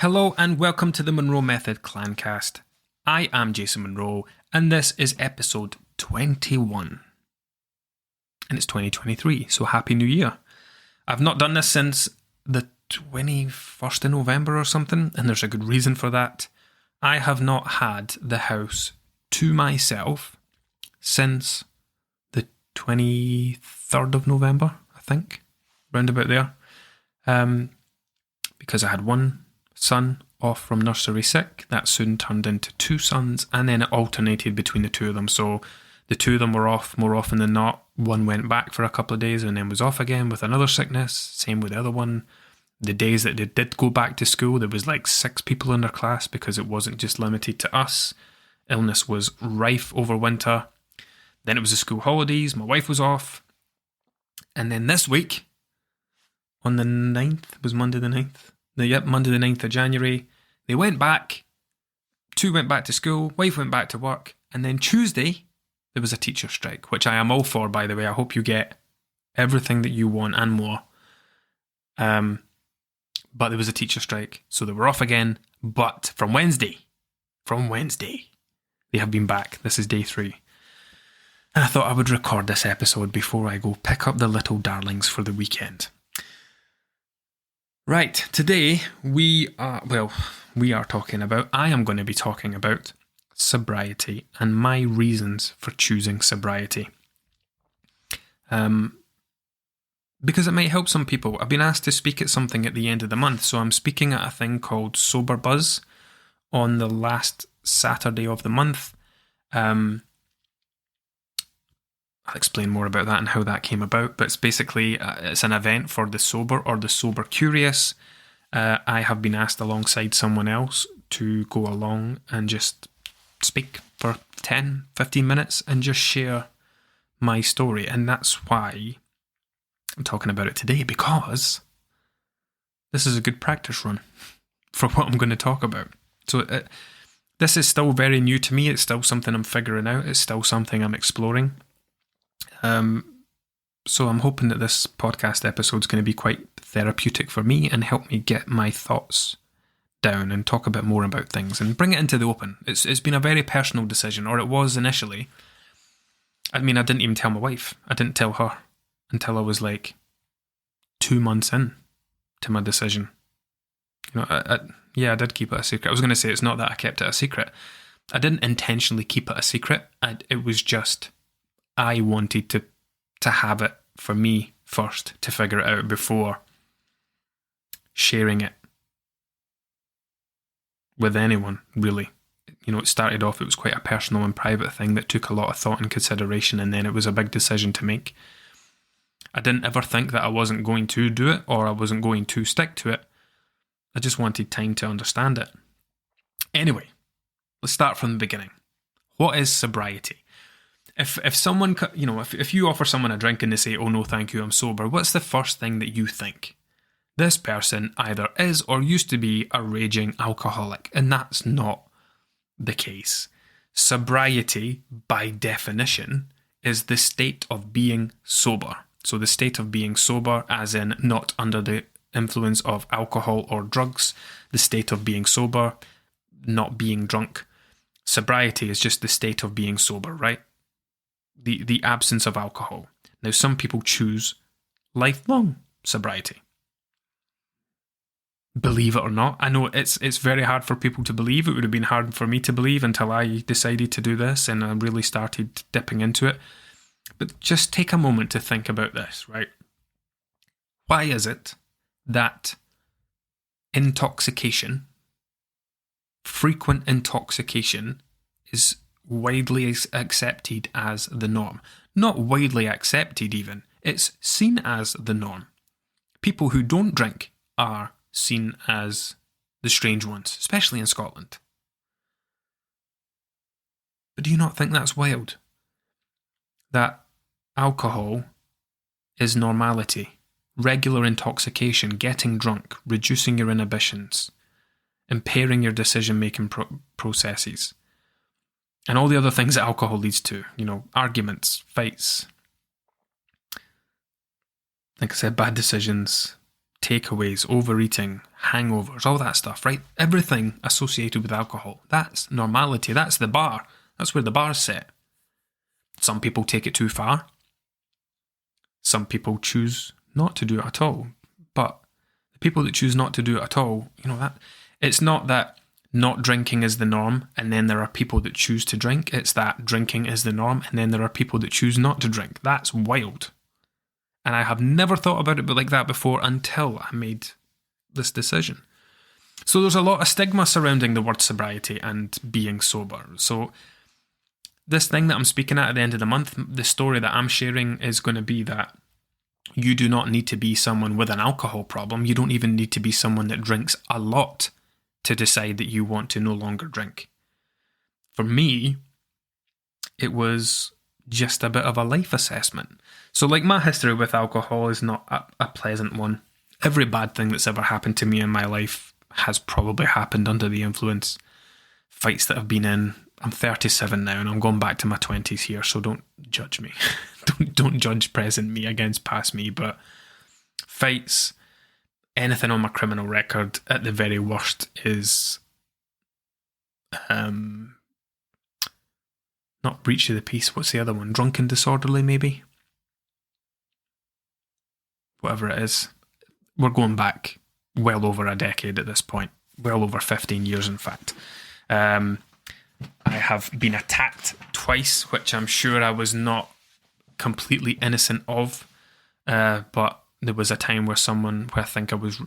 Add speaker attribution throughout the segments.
Speaker 1: Hello and welcome to the Monroe Method Clancast. I am Jason Monroe and this is episode 21. And it's 2023, so Happy New Year. I've not done this since the 21st of November or something, and there's a good reason for that. I have not had the house to myself since the 23rd of November, I think, round about there. Because I had one son off from nursery sick. That soon turned into two sons, and then it alternated between the two of them. So the two of them were off more often than not. One went back for a couple of days and then was off again with another sickness. Same with the other one. The days that they did go back to school, there was like 6 people in their class because it wasn't just limited to us. Illness was rife over winter. Then it was the school holidays. My wife was off. And then this week, on the 9th, it was Monday the 9th. Monday the 9th of January, they went back. 2 went back to school, wife went back to work, and then Tuesday, there was a teacher strike, which I am all for, by the way. I hope you get everything that you want and more. But there was a teacher strike, so they were off again. But from Wednesday, they have been back. This is day 3. And I thought I would record this episode before I go pick up the little darlings for the weekend. Right, today I am going to be talking about sobriety and my reasons for choosing sobriety. Because it might help some people. I've been asked to speak at something at the end of the month, so I'm speaking at a thing called Sober Buzz on the last Saturday of the month. I'll explain more about that and how that came about, but it's basically it's an event for the sober or the sober curious. I have been asked alongside someone else to go along and just speak for 10-15 minutes and just share my story, and that's why I'm talking about it today, because this is a good practice run for what I'm going to talk about. So this is still very new to me. It's still something I'm figuring out. It's still something I'm exploring. So I'm hoping that this podcast episode is going to be quite therapeutic for me and help me get my thoughts down and talk a bit more about things and bring it into the open. It's been a very personal decision, or it was initially. I mean, I didn't even tell my wife. I didn't tell her until I was like 2 months in to my decision. You know, I did keep it a secret. I was going to say it's not that I kept it a secret. I didn't intentionally keep it a secret. It was just I wanted to have it for me first, to figure it out before sharing it with anyone, really. You know, it started off, it was quite a personal and private thing that took a lot of thought and consideration, and then it was a big decision to make. I didn't ever think that I wasn't going to do it or I wasn't going to stick to it. I just wanted time to understand it. Anyway, let's start from the beginning. What is sobriety? If someone, you know, if you offer someone a drink and they say, "Oh no, thank you, I'm sober," what's the first thing that you think? This person either is or used to be a raging alcoholic, and that's not the case. Sobriety, by definition, is the state of being sober. So the state of being sober, as in not under the influence of alcohol or drugs, the state of being sober, not being drunk. Sobriety is just the state of being sober, right? The absence of alcohol. Now, some people choose lifelong sobriety. Believe it or not, I know it's very hard for people to believe. It would have been hard for me to believe until I decided to do this and I really started dipping into it. But just take a moment to think about this, right? Why is it that intoxication, frequent intoxication, is widely accepted as the norm? Not widely accepted even, it's seen as the norm. People who don't drink are seen as the strange ones, especially in Scotland. But do you not think that's wild? That alcohol is normality, regular intoxication, getting drunk, reducing your inhibitions, impairing your decision-making processes, and all the other things that alcohol leads to, you know, arguments, fights, like I said, bad decisions, takeaways, overeating, hangovers, all that stuff, right? Everything associated with alcohol. That's normality. That's the bar. That's where the bar's set. Some people take it too far. Some people choose not to do it at all. But the people that choose not to do it at all, that it's not that not drinking is the norm and then there are people that choose to drink. It's that drinking is the norm and then there are people that choose not to drink. That's wild. And I have never thought about it like that before until I made this decision. So there's a lot of stigma surrounding the word sobriety and being sober. So this thing that I'm speaking at the end of the month, the story that I'm sharing is going to be that you do not need to be someone with an alcohol problem. You don't even need to be someone that drinks a lot to decide that you want to no longer drink. For me, it was just a bit of a life assessment. So like my history with alcohol is not a pleasant one. Every bad thing that's ever happened to me in my life has probably happened under the influence. Fights that I've been in. I'm 37 now and I'm going back to my 20s here, so don't judge me. don't judge present me against past me, but fights, anything on my criminal record at the very worst is not breach of the peace, what's the other one? Drunken disorderly, maybe? Whatever it is. We're going back well over a decade at this point. Well over 15 years, in fact. I have been attacked twice, which I'm sure I was not completely innocent of. But there was a time where I think I was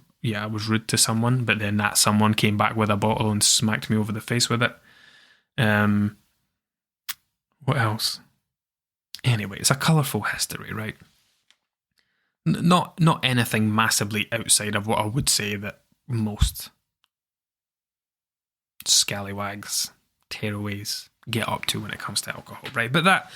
Speaker 1: rude to someone, but then that someone came back with a bottle and smacked me over the face with it. What else? Anyway, it's a colourful history, right? Not anything massively outside of what I would say that most scallywags, tearaways get up to when it comes to alcohol, right? But that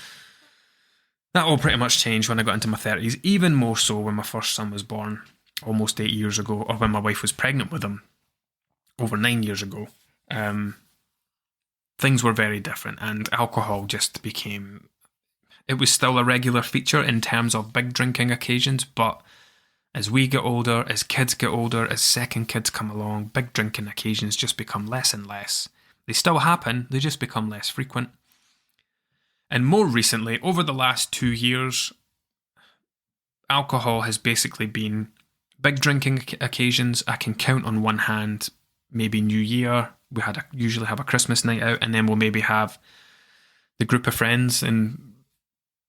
Speaker 1: all pretty much changed when I got into my 30s, even more so when my first son was born almost 8 years ago, or when my wife was pregnant with him over 9 years ago. Things were very different, and alcohol just became... It was still a regular feature in terms of big drinking occasions, but as we get older, as kids get older, as second kids come along, big drinking occasions just become less and less. They still happen, they just become less frequent. And more recently, over the last 2 years, alcohol has basically been big drinking occasions. I can count on one hand, maybe New Year. We usually have a Christmas night out, and then we'll maybe have the group of friends and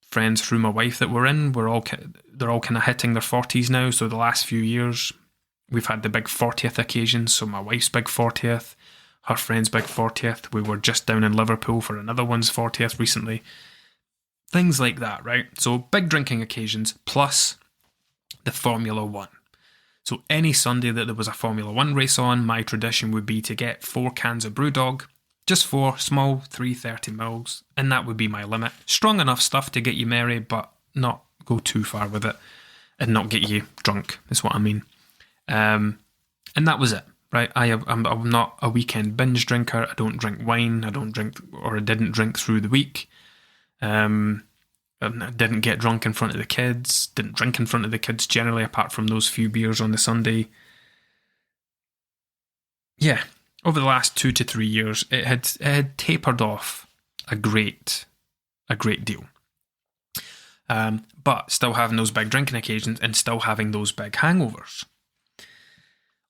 Speaker 1: friends through my wife that we're in. They're all kind of hitting their 40s now. So the last few years, we've had the big 40th occasion. So my wife's big 40th, her friend's big 40th. We were just down in Liverpool for another one's 40th recently. Things like that, right? So big drinking occasions plus the Formula One. So any Sunday that there was a Formula One race on, my tradition would be to get 4 cans of Brewdog, just 4 small 330ml, and that would be my limit. Strong enough stuff to get you merry, but not go too far with it and not get you drunk, is what I mean. And that was it, right? I'm not a weekend binge drinker. I don't drink wine. I didn't drink through the week. I didn't get drunk in front of the kids. Didn't drink in front of the kids generally, apart from those few beers on the Sunday. Yeah. Over the last 2 to 3 years, it had tapered off a great deal. But still having those big drinking occasions and still having those big hangovers.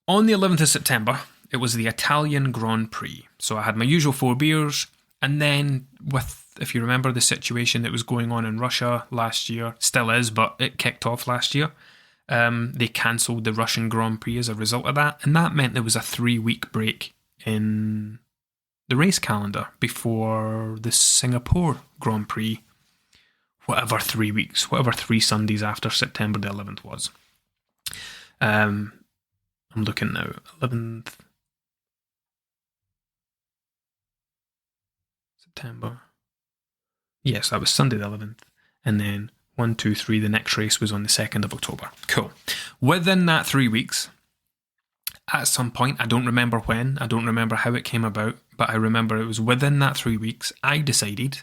Speaker 1: On the 11th of September, it was the Italian Grand Prix. So I had my usual 4 beers, and then if you remember the situation that was going on in Russia last year, still is, but it kicked off last year. They cancelled the Russian Grand Prix as a result of that, and that meant there was a 3-week break in the race calendar before the Singapore Grand Prix, whatever 3 Sundays after September the 11th was. I'm looking now, 11th September. Yes, that was Sunday the 11th, and then 1, 2, 3, the next race was on the 2nd of October. Cool. Within that 3 weeks, at some point, I don't remember when, I don't remember how it came about, but I remember it was within that 3 weeks, I decided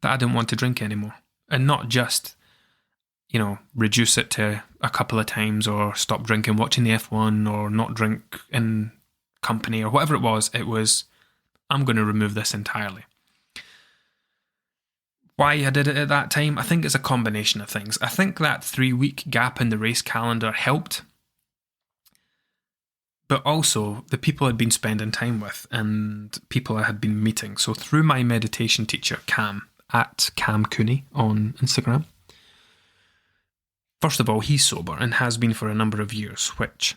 Speaker 1: that I didn't want to drink anymore. And not just reduce it to a couple of times, or stop drinking watching the F1, or not drink in company, or whatever it was, I'm going to remove this entirely. Why I did it at that time, I think it's a combination of things. I think that 3-week gap in the race calendar helped, but also the people I'd been spending time with and people I had been meeting. So through my meditation teacher, Cam, at Cam Cooney on Instagram. First of all, he's sober and has been for a number of years, which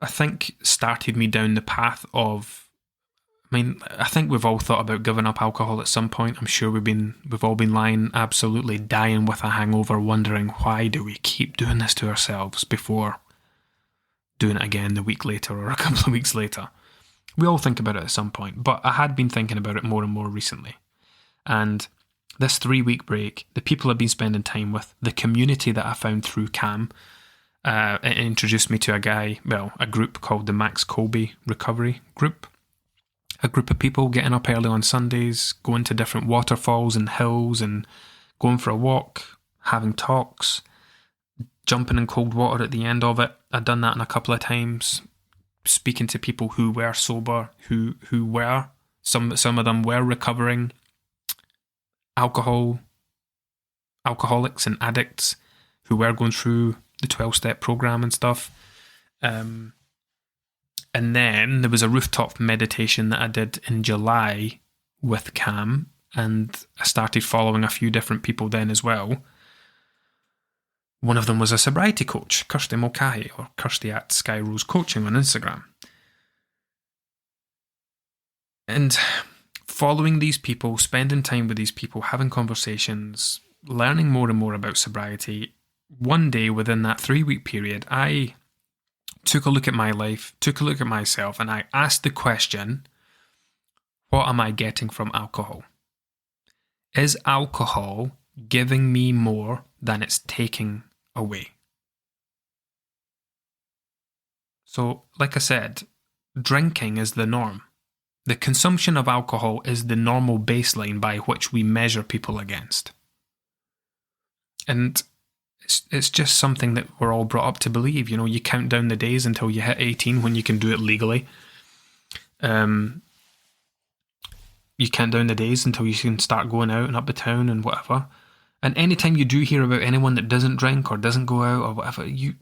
Speaker 1: I think started me down the path of, I think we've all thought about giving up alcohol at some point. I'm sure we've all been lying, absolutely dying with a hangover, wondering why do we keep doing this to ourselves before doing it again the week later or a couple of weeks later. We all think about it at some point, but I had been thinking about it more and more recently. And this 3-week break, the people I've been spending time with, the community that I found through Cam, it introduced me to a group called the Max Colby Recovery Group. A group of people getting up early on Sundays, going to different waterfalls and hills and going for a walk, having talks, jumping in cold water at the end of it. I'd done that a couple of times, speaking to people who were sober, who were, some of them were recovering alcoholics and addicts who were going through the 12-step program and stuff. And then there was a rooftop meditation that I did in July with Cam, and I started following a few different people then as well. One of them was a sobriety coach, Kirsty Mulcahy, or Kirsty at Sky Rose Coaching on Instagram. And following these people, spending time with these people, having conversations, learning more and more about sobriety, one day within that 3-week period, I took a look at my life, took a look at myself, and I asked the question, what am I getting from alcohol? Is alcohol giving me more than it's taking away? So, like I said, drinking is the norm. The consumption of alcohol is the normal baseline by which we measure people against. And it's just something that we're all brought up to believe. You count down the days until you hit 18 when you can do it legally. You count down the days until you can start going out and up the town and whatever. And anytime you do hear about anyone that doesn't drink or doesn't go out or whatever, you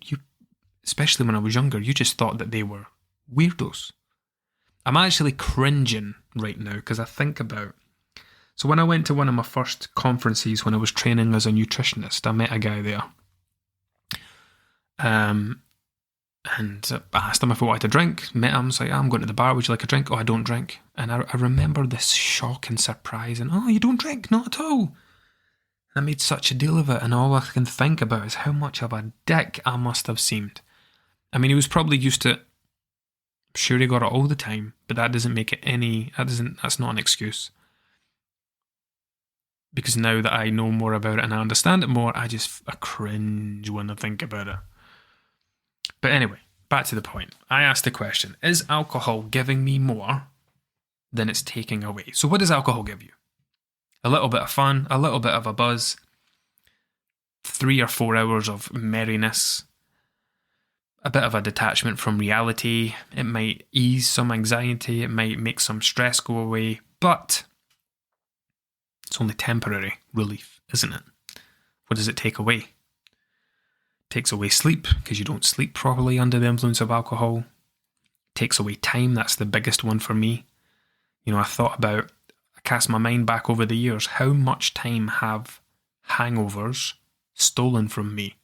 Speaker 1: especially when I was younger, you just thought that they were weirdos. I'm actually cringing right now because I think about... So when I went to one of my first conferences when I was training as a nutritionist, I met a guy there. And I asked him if I wanted to drink. Met him, was like, I'm going to the bar, would you like a drink? Oh, I don't drink. And I remember this shock and surprise and, oh, you don't drink? Not at all. I made such a deal of it, and all I can think about is how much of a dick I must have seemed. I mean, he was probably used to it. I'm sure he got it all the time, but that doesn't make it that's not an excuse. Because now that I know more about it and I understand it more, I cringe when I think about it. But anyway, back to the point. I asked the question, is alcohol giving me more than it's taking away? So what does alcohol give you? A little bit of fun, a little bit of a buzz, 3 or 4 hours of merriness, a bit of a detachment from reality. It might ease some anxiety, it might make some stress go away, but it's only temporary relief, isn't it? What does it take away? It takes away sleep, because you don't sleep properly under the influence of alcohol. It takes away time, that's the biggest one for me. I cast my mind back over the years, how much time have hangovers stolen from me?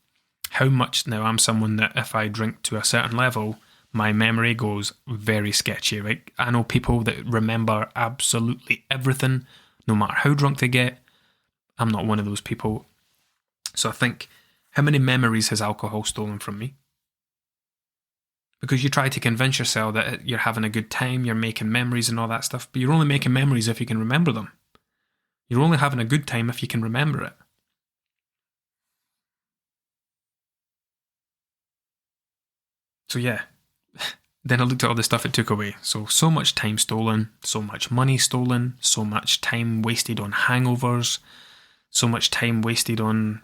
Speaker 1: How much, now I'm someone that if I drink to a certain level, my memory goes very sketchy, right? I know people that remember absolutely everything, no matter how drunk they get. I'm not one of those people. So I think, how many memories has alcohol stolen from me? Because you try to convince yourself that you're having a good time, you're making memories and all that stuff, but you're only making memories if you can remember them. You're only having a good time if you can remember it. So yeah, then I looked at all the stuff it took away. So much time stolen, so much money stolen, so much time wasted on hangovers, so much time wasted on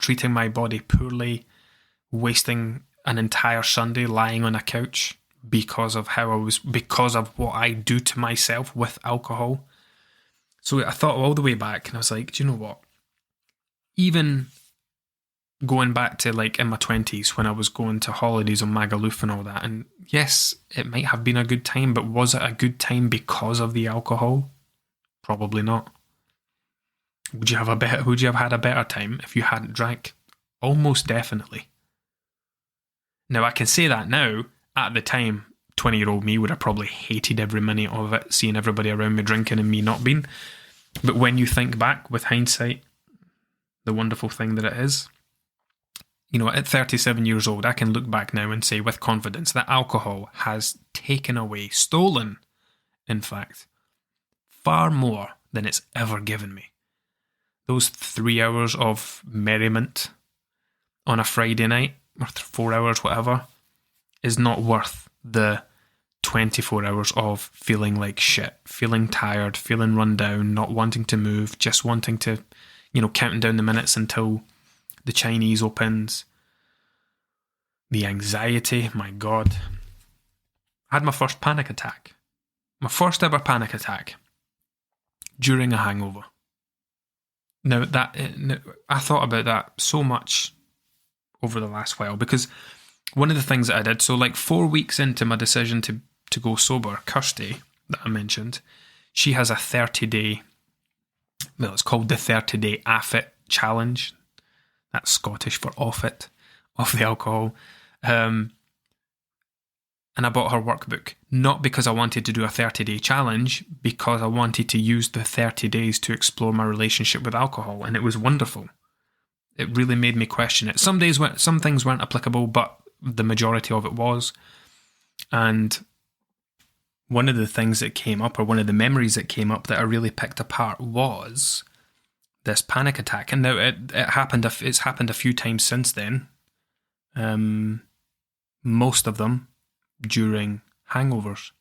Speaker 1: treating my body poorly, wasting an entire Sunday lying on a couch because of what I do to myself with alcohol. So I thought all the way back, and I was like, do you know what? Even going back to like in my 20s when I was going to holidays on Magaluf and all that, and yes, it might have been a good time, but was it a good time because of the alcohol? Probably not. Would you have had a better time if you hadn't drank? Almost definitely. Now I can say that now. At the time, 20-year-old me would have probably hated every minute of it, seeing everybody around me drinking and me not being. But when you think back with hindsight, the wonderful thing that it is, at 37 years old, I can look back now and say with confidence that alcohol has taken away, stolen, in fact, far more than it's ever given me. Those 3 hours of merriment on a Friday night, or 4 hours, whatever, is not worth the 24 hours of feeling like shit, feeling tired, feeling run down, not wanting to move, just wanting to, counting down the minutes until the Chinese opens. The anxiety, my God. I had my first panic attack. My first ever panic attack during a hangover. Now, I thought about that so much over the last while, because one of the things that I did, so like 4 weeks into my decision to go sober, Kirsty, that I mentioned, she has a 30-day, it's called the 30-day AFIT challenge. That's Scottish for off it, off the alcohol. And I bought her workbook, not because I wanted to do a 30-day challenge, because I wanted to use the 30 days to explore my relationship with alcohol, and it was wonderful. It really made me question it. Some things weren't applicable, but the majority of it was. And one of the things that came up, or one of the memories that came up that I really picked apart, was this panic attack. And now it's happened a few times since then. Most of them during hangovers.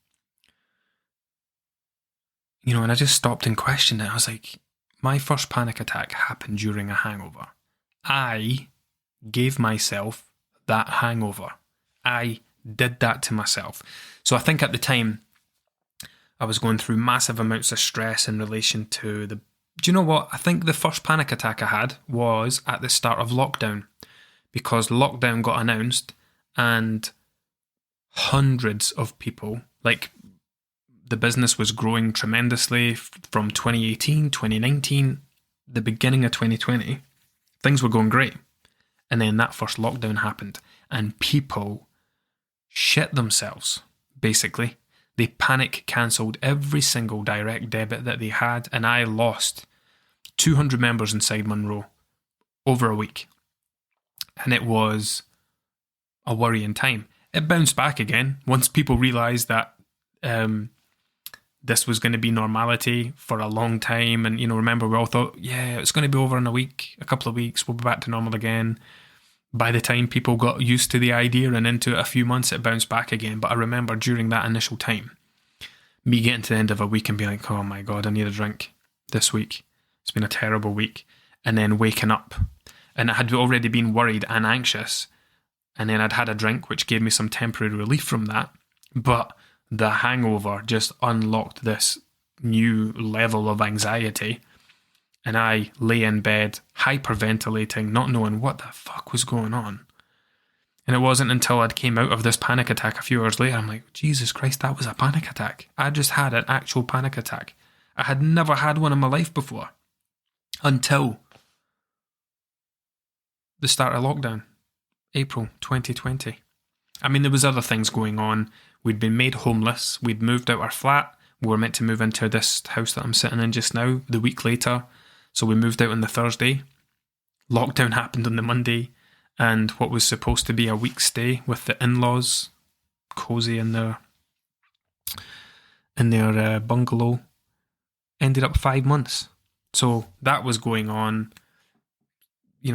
Speaker 1: And I just stopped and questioned it. I was like, my first panic attack happened during a hangover. I gave myself that hangover. I did that to myself. So I think at the time, I was going through massive amounts of stress in relation to do you know what? I think the first panic attack I had was at the start of lockdown, because lockdown got announced and hundreds of people, like the business was growing tremendously from 2018, 2019, the beginning of 2020. Things were going great. And then that first lockdown happened and people shit themselves, basically. They panic cancelled every single direct debit that they had, and I lost 200 members inside Monroe over a week. And it was a worrying time. It bounced back again once people realised that this was going to be normality for a long time. And, remember, we all thought, yeah, it's going to be over in a couple of weeks, we'll be back to normal again. By the time people got used to the idea and into it a few months, it bounced back again. But I remember during that initial time, me getting to the end of a week and being like, oh my God, I need a drink this week. It's been a terrible week. And then waking up. And I had already been worried and anxious. And then I'd had a drink, which gave me some temporary relief from that. But the hangover just unlocked this new level of anxiety. And I lay in bed, hyperventilating, not knowing what the fuck was going on. And it wasn't until I'd came out of this panic attack a few hours later, I'm like, Jesus Christ, that was a panic attack. I just had an actual panic attack. I had never had one in my life before. Until the start of lockdown, April 2020. I mean, there was other things going on. We'd been made homeless. We'd moved out our flat. We were meant to move into this house that I'm sitting in just now the week later. So we moved out on the Thursday. Lockdown happened on the Monday. And what was supposed to be a week's stay with the in-laws, cozy in their bungalow, ended up 5 months. So that was going on.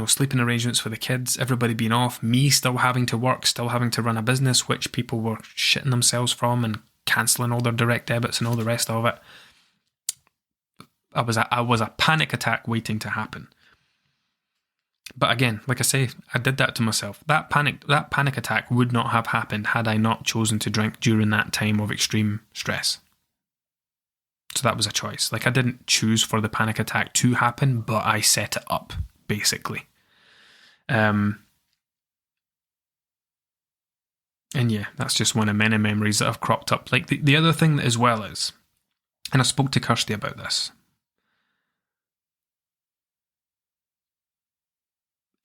Speaker 1: Sleeping arrangements for the kids, everybody being off, me still having to work, still having to run a business, which people were shitting themselves from and cancelling all their direct debits and all the rest of it. I was a panic attack waiting to happen. But again, like I say, I did that to myself. That panic attack would not have happened had I not chosen to drink during that time of extreme stress. So that was a choice. Like, I didn't choose for the panic attack to happen, but I set it up, basically. And yeah, that's just one of many memories that have cropped up. Like, the other thing as well is, and I spoke to Kirsty about this,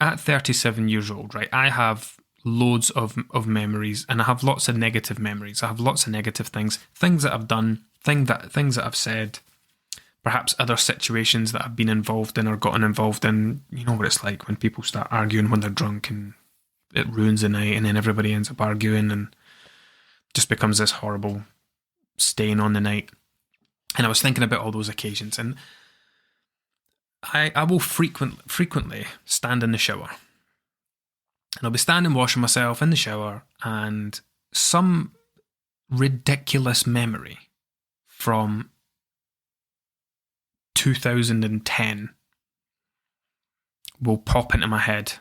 Speaker 1: at 37 years old, right, I have loads of memories, and I have lots of negative memories. I have lots of negative things that I've done, things that I've said, perhaps other situations that I've been involved in or gotten involved in. You know what it's like when people start arguing when they're drunk and it ruins the night, and then everybody ends up arguing and just becomes this horrible stain on the night. And I was thinking about all those occasions, and I will frequently stand in the shower. And I'll be standing washing myself in the shower, and some ridiculous memory from 2010 will pop into my head.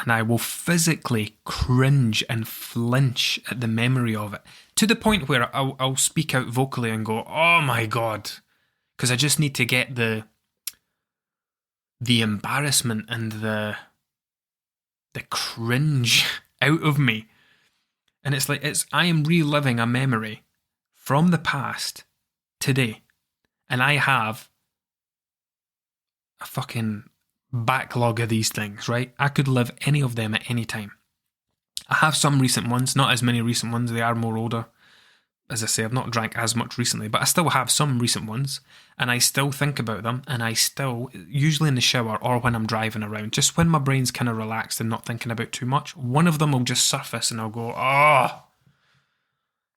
Speaker 1: And I will physically cringe and flinch at the memory of it, to the point where I'll speak out vocally and go, "Oh my God," because I just need to get the embarrassment and the cringe out of me. And it's like, I am reliving a memory from the past today, and I have a fucking backlog of these things, right? I could live any of them at any time. I have some recent ones, not as many recent ones, they are more older. As I say, I've not drank as much recently, but I still have some recent ones, and I still think about them, and I still, usually in the shower or when I'm driving around, just when my brain's kind of relaxed and not thinking about too much, one of them will just surface and I'll go, "Oh,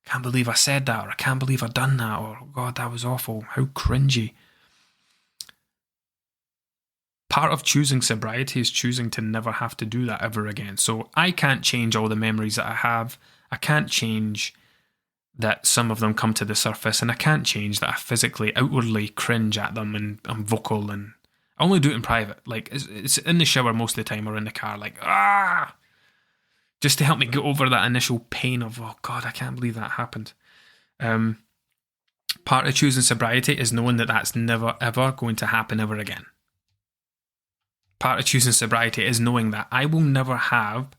Speaker 1: can't believe I said that," or "I can't believe I've done that," or "God, that was awful, how cringy." Part of choosing sobriety is choosing to never have to do that ever again. So I can't change all the memories that I have. I can't change that some of them come to the surface, and I can't change that I physically, outwardly cringe at them and I'm vocal, and I only do it in private. Like, it's in the shower most of the time or in the car, like, just to help me get over that initial pain of, "Oh God, I can't believe that happened." Part of choosing sobriety is knowing that that's never ever going to happen ever again. Part of choosing sobriety is knowing that I will never have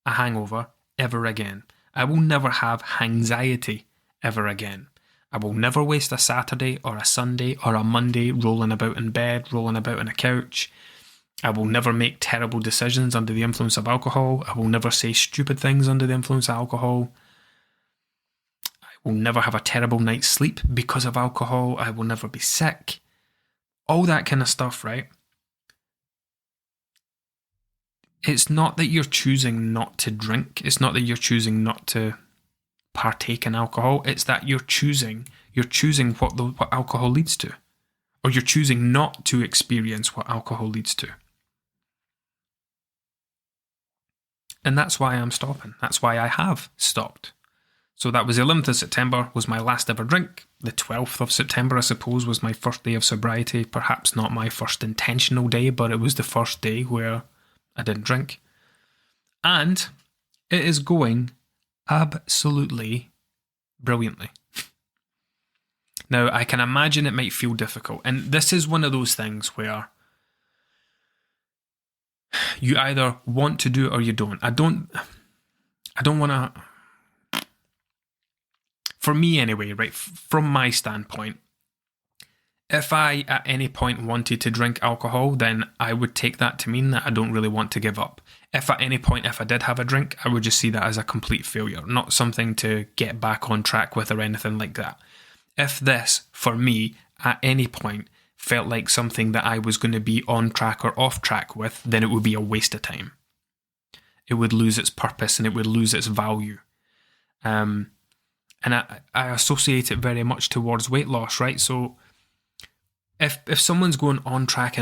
Speaker 1: a hangover ever again. I will never have anxiety ever again. I will never waste a Saturday or a Sunday or a Monday rolling about in bed, rolling about on a couch. I will never make terrible decisions under the influence of alcohol. I will never say stupid things under the influence of alcohol. I will never have a terrible night's sleep because of alcohol. I will never be sick. All that kind of stuff, right? It's not that you're choosing not to drink. It's not that you're choosing not to partake in alcohol. It's that you're choosing what alcohol leads to. Or you're choosing not to experience what alcohol leads to. And that's why I'm stopping. That's why I have stopped. So that was the 11th of September was my last ever drink. The 12th of September, I suppose, was my first day of sobriety. Perhaps not my first intentional day, but it was the first day where I didn't drink. And it is going absolutely brilliantly. Now, I can imagine it might feel difficult. And this is one of those things where you either want to do it or you don't. I don't want to... For me anyway, right, from my standpoint, if I at any point wanted to drink alcohol, then I would take that to mean that I don't really want to give up. If at any point, if I did have a drink, I would just see that as a complete failure, not something to get back on track with or anything like that. If this, for me, at any point, felt like something that I was going to be on track or off track with, then it would be a waste of time. It would lose its purpose and it would lose its value. And I associate it very much towards weight loss, right? So if someone's going on track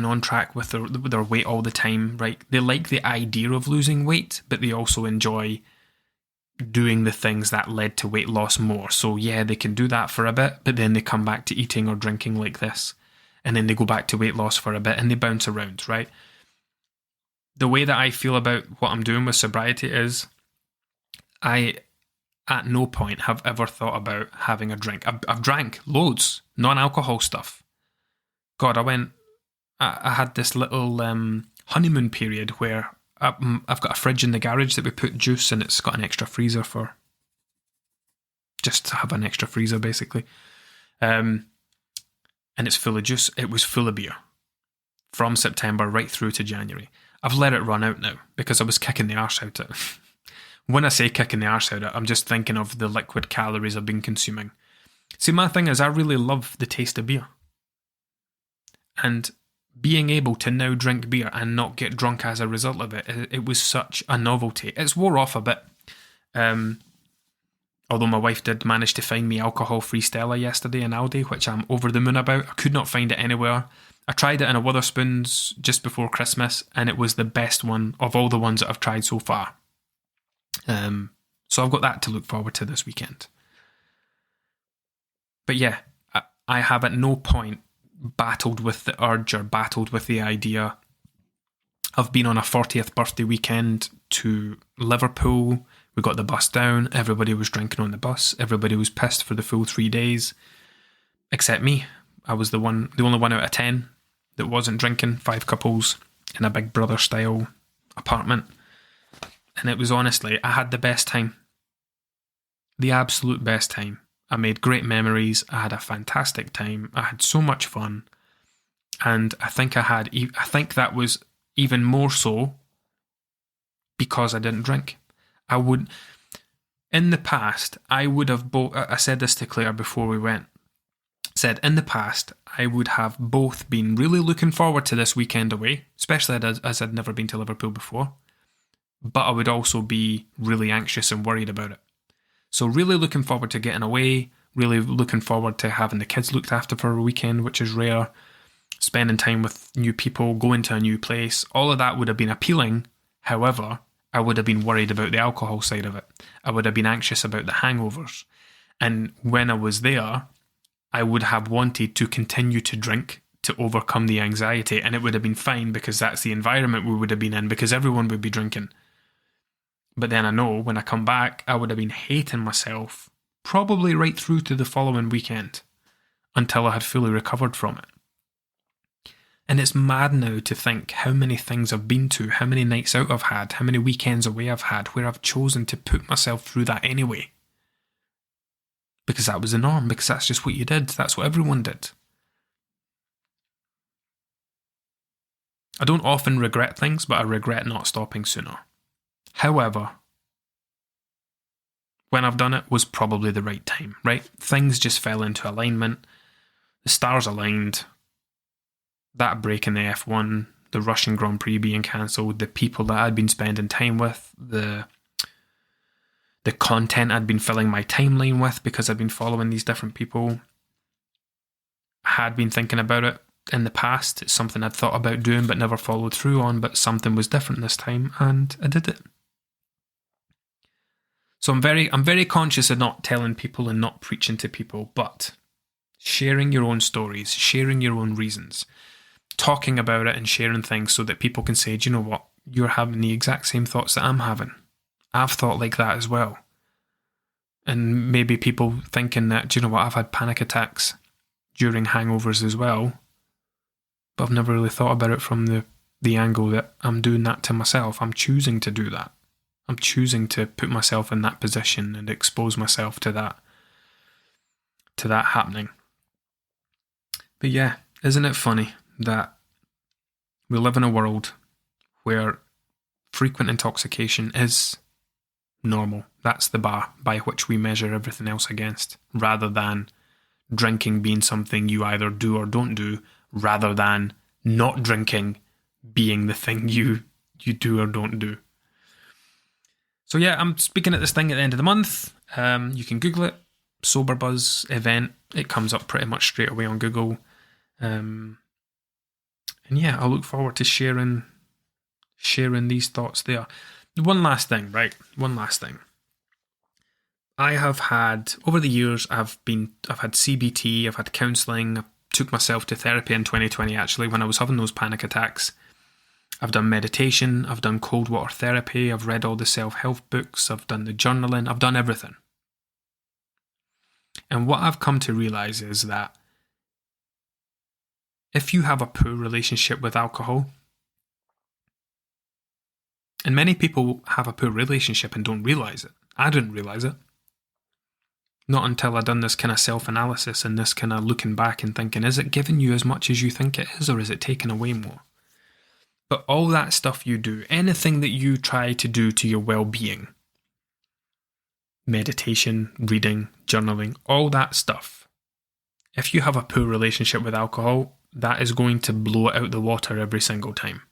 Speaker 1: with their weight all the time, right, they like the idea of losing weight, but they also enjoy doing the things that led to weight loss more. So yeah, they can do that for a bit, but then they come back to eating or drinking like this, and then they go back to weight loss for a bit, and they bounce around, right? the way that I feel about what I'm doing with sobriety is I at no point have ever thought about having a drink. I've drank loads, non-alcohol stuff. God, I had this little honeymoon period where I've got a fridge in the garage that we put juice in. It's got an extra freezer for, just to have an extra freezer basically. And it's full of juice. It was full of beer from September right through to January. I've let it run out now because I was kicking the arse out of it. When I say kicking the arse out of it, I'm just thinking of the liquid calories I've been consuming. See, my thing is I really love the taste of beer. And being able to now drink beer and not get drunk as a result of it, it was such a novelty. It's wore off a bit. Although my wife did manage to find me alcohol-free Stella yesterday in Aldi, which I'm over the moon about. I could not find it anywhere. I tried it in a Wetherspoons just before Christmas, and it was the best one of all the ones that I've tried so far. So I've got that to look forward to this weekend. But yeah, I have at no point battled with the urge or battled with the idea. I've been on a 40th birthday weekend to Liverpool. We got the bus down. Everybody was drinking on the bus. Everybody was pissed for the full 3 days, except me. I was the only one out of 10 that wasn't drinking. 5 couples in a Big Brother style apartment. And it was honestly, I had the best time. The absolute best time. I made great memories. I had a fantastic time. I had so much fun. And I think that was even more so because I didn't drink. In the past, I would have I said this to Claire before we went. Said in the past, I would have both been really looking forward to this weekend away, especially as I'd never been to Liverpool before. But I would also be really anxious and worried about it. So really looking forward to getting away, really looking forward to having the kids looked after for a weekend, which is rare, spending time with new people, going to a new place. All of that would have been appealing. However, I would have been worried about the alcohol side of it. I would have been anxious about the hangovers. And when I was there, I would have wanted to continue to drink to overcome the anxiety. And it would have been fine because that's the environment we would have been in because everyone would be drinking. But then I know when I come back, I would have been hating myself probably right through to the following weekend until I had fully recovered from it. And it's mad now to think how many things I've been to, how many nights out I've had, how many weekends away I've had where I've chosen to put myself through that anyway. Because that was the norm, because that's just what you did. That's what everyone did. I don't often regret things, but I regret not stopping sooner. However, when I've done it was probably the right time, right? Things just fell into alignment. The stars aligned. That break in the F1, the Russian Grand Prix being cancelled, the people that I'd been spending time with, the content I'd been filling my timeline with because I'd been following these different people. I had been thinking about it in the past. It's something I'd thought about doing but never followed through on, but something was different this time and I did it. So I'm very conscious of not telling people and not preaching to people, but sharing your own stories, sharing your own reasons, talking about it and sharing things so that people can say, do you know what? You're having the exact same thoughts that I'm having. I've thought like that as well. And maybe people thinking that, do you know what? I've had panic attacks during hangovers as well, but I've never really thought about it from the angle that I'm doing that to myself. I'm choosing to do that. I'm choosing to put myself in that position and expose myself to that happening. But yeah, isn't it funny that we live in a world where frequent intoxication is normal? That's the bar by which we measure everything else against, rather than drinking being something you either do or don't do, rather than not drinking being the thing you do or don't do. So yeah, I'm speaking at this thing at the end of the month. You can Google it, Sober Buzz event. It comes up pretty much straight away on Google. And yeah, I look forward to sharing these thoughts there. One last thing. I have had, over the years, I've had CBT, I've had counselling, I took myself to therapy in 2020 actually when I was having those panic attacks. I've done meditation, I've done cold water therapy, I've read all the self-help books, I've done the journaling, I've done everything. And what I've come to realise is that if you have a poor relationship with alcohol, and many people have a poor relationship and don't realise it. I didn't realise it. Not until I'd done this kind of self-analysis and this kind of looking back and thinking, is it giving you as much as you think it is, or is it taking away more? But all that stuff you do, anything that you try to do to your well-being, meditation, reading, journaling, all that stuff, if you have a poor relationship with alcohol, that is going to blow it out the water every single time.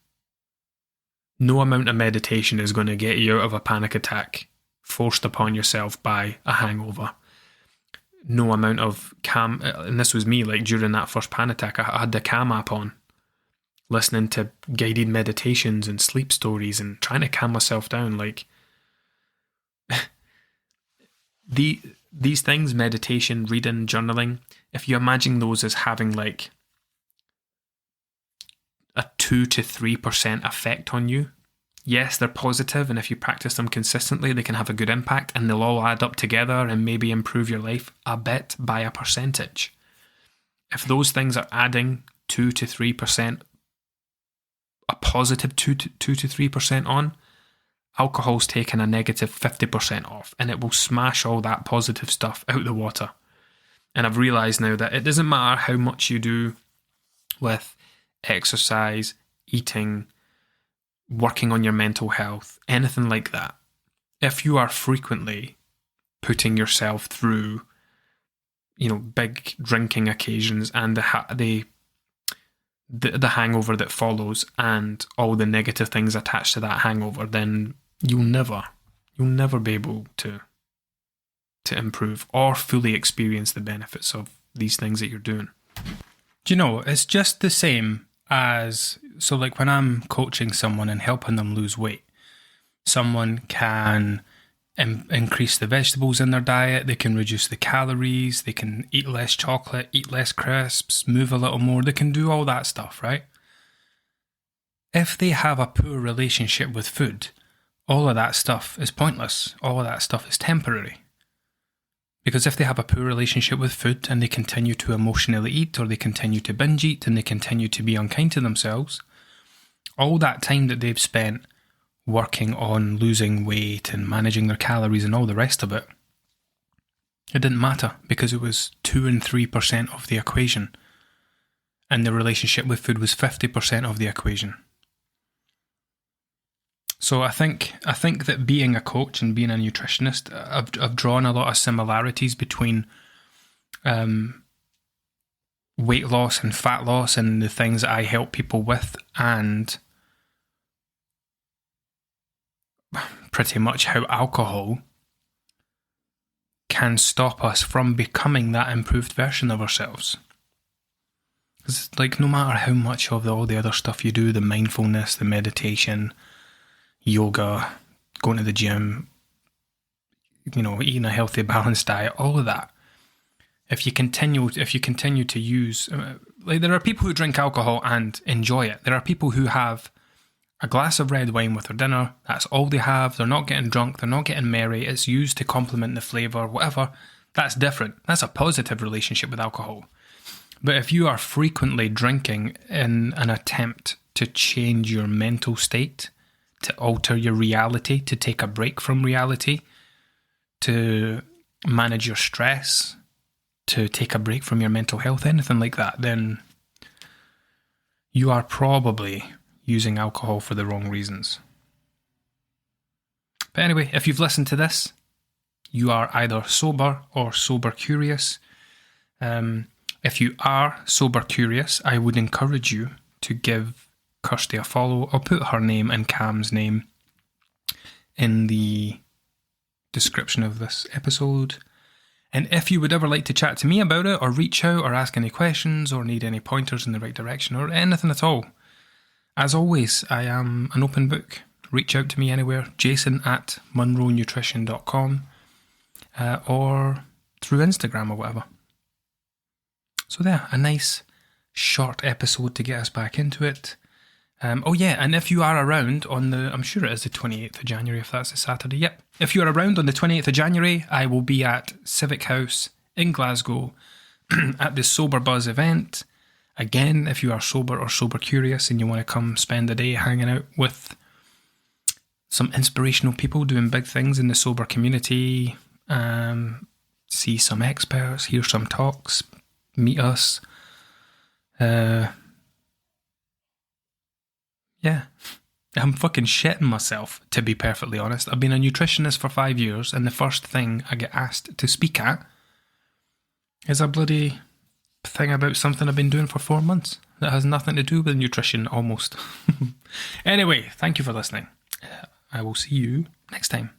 Speaker 1: No amount of meditation is going to get you out of a panic attack forced upon yourself by a hangover. No amount of calm, and this was me, like during that first panic attack, I had the Calm app on, listening to guided meditations and sleep stories and trying to calm myself down. Like, these things, meditation, reading, journaling, if you imagine those as having like a 2 to 3% effect on you, yes, they're positive, and if you practice them consistently, they can have a good impact, and they'll all add up together and maybe improve your life a bit by a percentage. If those things are adding 2 to 3%, a positive 2 to 3% on, alcohol's taking a negative 50% off, and it will smash all that positive stuff out the water. And I've realised now that it doesn't matter how much you do with exercise, eating, working on your mental health, anything like that. If you are frequently putting yourself through, big drinking occasions and the hangover that follows and all the negative things attached to that hangover, then you'll never be able to improve or fully experience the benefits of these things that you're doing.
Speaker 2: Do you know, it's just the same as, so like when I'm coaching someone and helping them lose weight, someone can increase the vegetables in their diet, they can reduce the calories, they can eat less chocolate, eat less crisps, move a little more, they can do all that stuff, right? If they have a poor relationship with food, all of that stuff is pointless. All of that stuff is temporary. Because if they have a poor relationship with food and they continue to emotionally eat, or they continue to binge eat and they continue to be unkind to themselves, all that time that they've spent working on losing weight and managing their calories and all the rest of it, it didn't matter because it was 2 and 3% of the equation. And the relationship with food was 50% of the equation. So I think that being a coach and being a nutritionist, I've drawn a lot of similarities between weight loss and fat loss and the things that I help people with, and pretty much how alcohol can stop us from becoming that improved version of ourselves. Because like, no matter how much of all the other stuff you do, the mindfulness, the meditation, yoga, going to the gym, eating a healthy, balanced diet, all of that. If you continue to use, there are people who drink alcohol and enjoy it. There are people who have a glass of red wine with their dinner. That's all they have. They're not getting drunk. They're not getting merry. It's used to complement the flavour, whatever. That's different. That's a positive relationship with alcohol. But if you are frequently drinking in an attempt to change your mental state, to alter your reality, to take a break from reality, to manage your stress, to take a break from your mental health, anything like that, then you are probably using alcohol for the wrong reasons. But anyway, if you've listened to this, you are either sober or sober curious. If you are sober curious, I would encourage you to give Kirsty a follow. I'll put her name and Cam's name in the description of this episode. And if you would ever like to chat to me about it, or reach out, or ask any questions, or need any pointers in the right direction, or anything at all, as always, I am an open book. Reach out to me anywhere, jason@munronutrition.com, or through Instagram or whatever. So there, a nice short episode to get us back into it. Oh yeah, and if you are around on I'm sure it is the 28th of January, if that's a Saturday. Yep. If you're around on the 28th of January, I will be at Civic House in Glasgow at the Sober Buzz event. Again, if you are sober or sober curious and you want to come spend the day hanging out with some inspirational people doing big things in the sober community, see some experts, hear some talks, meet us. Yeah. I'm fucking shitting myself, to be perfectly honest. I've been a nutritionist for 5 years, and the first thing I get asked to speak at is a bloody thing about something I've been doing for 4 months that has nothing to do with nutrition, almost. Anyway, thank you for listening. I will see you next time.